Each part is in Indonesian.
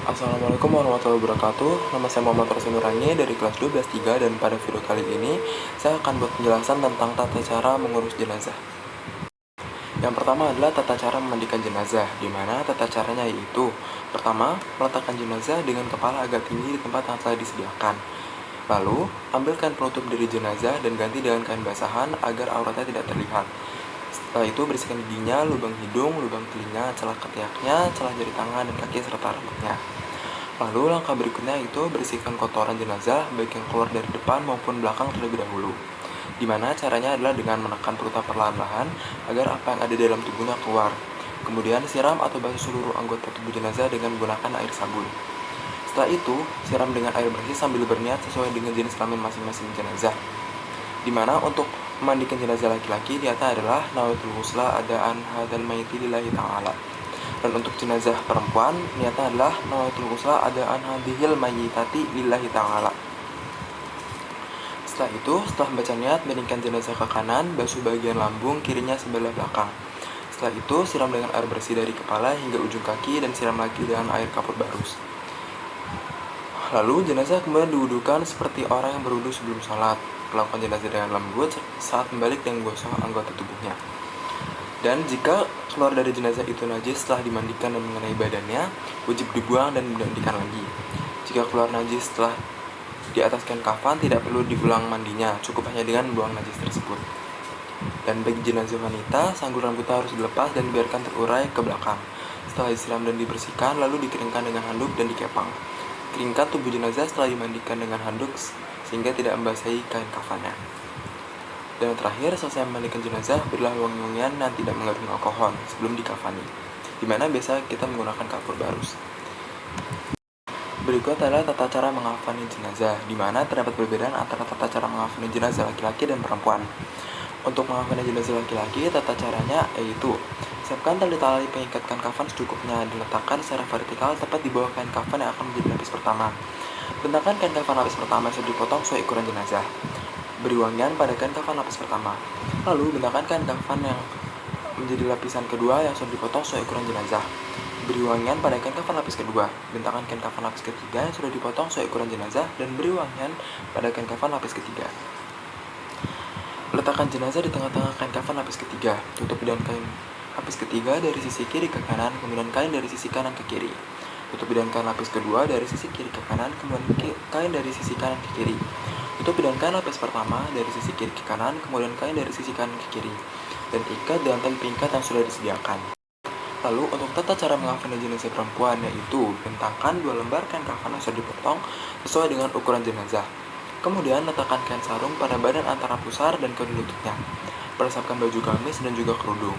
Assalamualaikum warahmatullahi wabarakatuh. Nama saya Muhammad Rosi Nurangi dari kelas 12-3 dan pada video kali ini saya akan buat penjelasan tentang tata cara mengurus jenazah. Yang pertama adalah tata cara memandikan jenazah, di mana tata caranya yaitu pertama, meletakkan jenazah dengan kepala agak tinggi di tempat yang telah disediakan. Lalu, ambilkan penutup dari jenazah dan ganti dengan kain basahan agar auratnya tidak terlihat. Setelah itu bersihkan giginya, lubang hidung, lubang telinga, celah ketiaknya, celah jari tangan dan kaki serta rambutnya. Lalu langkah berikutnya itu bersihkan kotoran jenazah baik yang keluar dari depan maupun belakang terlebih dahulu. Dimana caranya adalah dengan menekan perutnya perlahan-lahan agar apa yang ada dalam tubuhnya keluar. Kemudian siram atau basuh seluruh anggota tubuh jenazah dengan menggunakan air sabun. Setelah itu, siram dengan air bersih sambil berniat sesuai dengan jenis kelamin masing-masing jenazah. Dimana untuk memandikan jenazah laki-laki niatnya adalah nawaitul ghusla adaan hadzal mayyiti lillahi ta'ala. Dan untuk jenazah perempuan niatnya adalah nawaitul ghusla adaan hadhil mayyitati lillahi ta'ala. Setelah itu, setelah membaca niat, miringkan jenazah ke kanan, basuh bagian lambung kirinya sebelah belakang. Setelah itu, siram dengan air bersih dari kepala hingga ujung kaki dan siram lagi dengan air kapur barus. Lalu, jenazah kemudian diwudukan seperti orang yang berwudu sebelum sholat. Perlakukan jenazah dengan lembut saat membalik dan menggosok anggota tubuhnya. Dan jika keluar dari jenazah itu najis setelah dimandikan dan mengenai badannya, wajib dibuang dan dimandikan lagi. Jika keluar najis setelah di atas kain kafan, tidak perlu diulang mandinya, cukup hanya dengan buang najis tersebut. Dan bagi jenazah wanita, sanggul rambutnya harus dilepas dan dibiarkan terurai ke belakang. Setelah disiram dan dibersihkan, lalu dikeringkan dengan handuk dan dikepang. Keringkan tubuh jenazah setelah dimandikan dengan handuk sehingga tidak membasahi kain kafannya. Dan terakhir, selesai memandikan jenazah, berilah wangi-wangian dan tidak mengandung alkohol sebelum dikafani, dimana biasa kita menggunakan kapur barus. Berikut adalah tata cara mengafani jenazah, di mana terdapat perbedaan antara tata cara mengafani jenazah laki-laki dan perempuan. Untuk mengafani jenazah laki-laki, tata caranya yaitu siapkan tali pengikatkan kafan secukupnya, diletakkan secara vertikal tepat di bawah kain kafan yang akan menjadi lapis pertama. Bentangkan kain kafan lapis pertama yang sudah dipotong sesuai ukuran jenazah. Beri wangian pada kain kafan lapis pertama. Lalu bentangkan kain kafan yang menjadi lapisan kedua yang sudah dipotong sesuai ukuran jenazah. Beri wangian pada kain kafan lapis kedua. Bentangkan kain kafan lapis ketiga yang sudah dipotong sesuai ukuran jenazah dan beri wangian pada kain kafan lapis ketiga. Letakkan jenazah di tengah-tengah kain kafan lapis ketiga. Tutup dengan kain lapis ketiga dari sisi kiri ke kanan, kemudian kain dari sisi kanan ke kiri. Tutup dengan kain lapis kedua dari sisi kiri ke kanan, kemudian kain dari sisi kanan ke kiri. Tutup dengan kain lapis pertama dari sisi kiri ke kanan, kemudian kain dari sisi kanan ke kiri. Dan ikat dengan tali pengikat yang sudah disediakan. Lalu untuk tata cara mengafani jenazah perempuan yaitu bentangkan 2 lembar kain kafan yang sudah dipotong sesuai dengan ukuran jenazah. Kemudian letakkan kain sarung pada badan antara pusar dan kedua lututnya. Persiapkan baju gamis dan juga kerudung.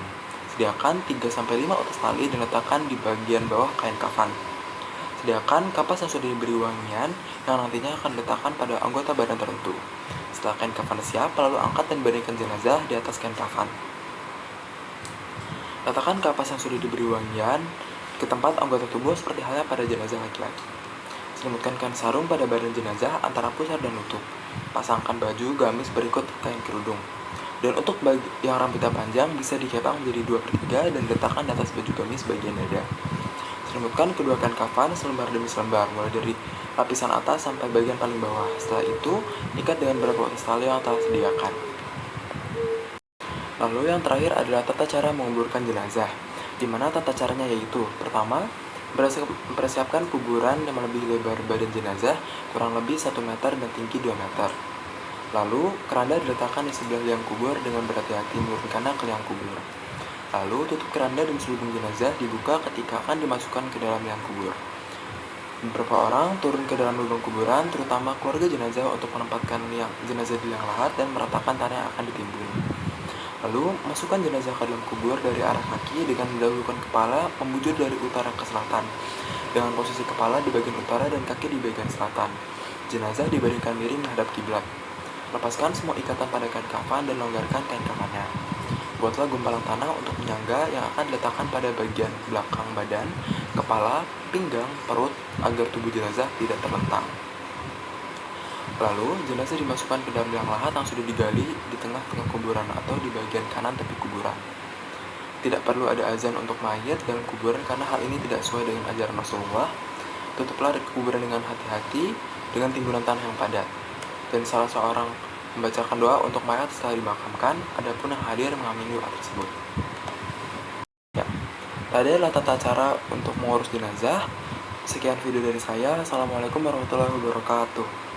Sediakan 3-5 utas tali dan letakkan di bagian bawah kain kafan. Sediakan kapas yang sudah diberi wangian yang nantinya akan diletakkan pada anggota badan tertentu. Setelah kain kafan siap, lalu angkat dan baringkan jenazah di atas kain kafan. Letakkan kapas yang sudah diberi wangian ke tempat anggota tubuh seperti halnya pada jenazah laki-laki. Selimutkan kain sarung pada badan jenazah antara pusar dan lutut. Pasangkan baju gamis berikut kain kerudung. Dan untuk yang rambutnya panjang bisa dikepang menjadi 2/3 dan diletakkan di atas baju gamis bagian dada. Selimutkan kedua kain kafan selembar demi selembar, mulai dari lapisan atas sampai bagian paling bawah. Setelah itu, ikat dengan beberapa utas tali yang telah disediakan. Lalu yang terakhir adalah tata cara menguburkan jenazah, di mana tata caranya yaitu pertama, mempersiapkan kuburan yang melebihi lebar badan jenazah kurang lebih 1 meter dan tinggi 2 meter. Lalu, keranda diletakkan di sebelah liang kubur dengan berhati-hati menurunkannya ke liang kubur. Lalu, tutup keranda dan selubung jenazah dibuka ketika akan dimasukkan ke dalam liang kubur. Beberapa orang turun ke dalam lubang kuburan, terutama keluarga jenazah untuk menempatkan jenazah di liang lahat dan meratakan tanah yang akan ditimbun. Lalu, masukkan jenazah ke dalam kubur dari arah kaki dengan mendahulukan kepala membujur dari utara ke selatan, dengan posisi kepala di bagian utara dan kaki di bagian selatan. Jenazah dibaringkan miring menghadap kiblat. Lepaskan semua ikatan pada kain kafan dan longgarkan kain kafannya. Buatlah gumpalan tanah untuk penyangga yang akan diletakkan pada bagian belakang badan, kepala, pinggang, perut, agar tubuh jenazah tidak terlentang. Lalu, jenazah dimasukkan ke dalam liang lahat yang sudah digali di tengah-tengah kuburan atau di bagian kanan tepi kuburan. Tidak perlu ada azan untuk mayat dalam kuburan karena hal ini tidak sesuai dengan ajaran Rasulullah. Tutuplah kuburan dengan hati-hati dengan timbunan tanah yang padat. Dan salah seorang membacakan doa untuk mayat setelah dimakamkan, adapun yang hadir mengamini doa tersebut. Ya, tadi adalah tata cara untuk mengurus jenazah. Sekian video dari saya. Assalamualaikum warahmatullahi wabarakatuh.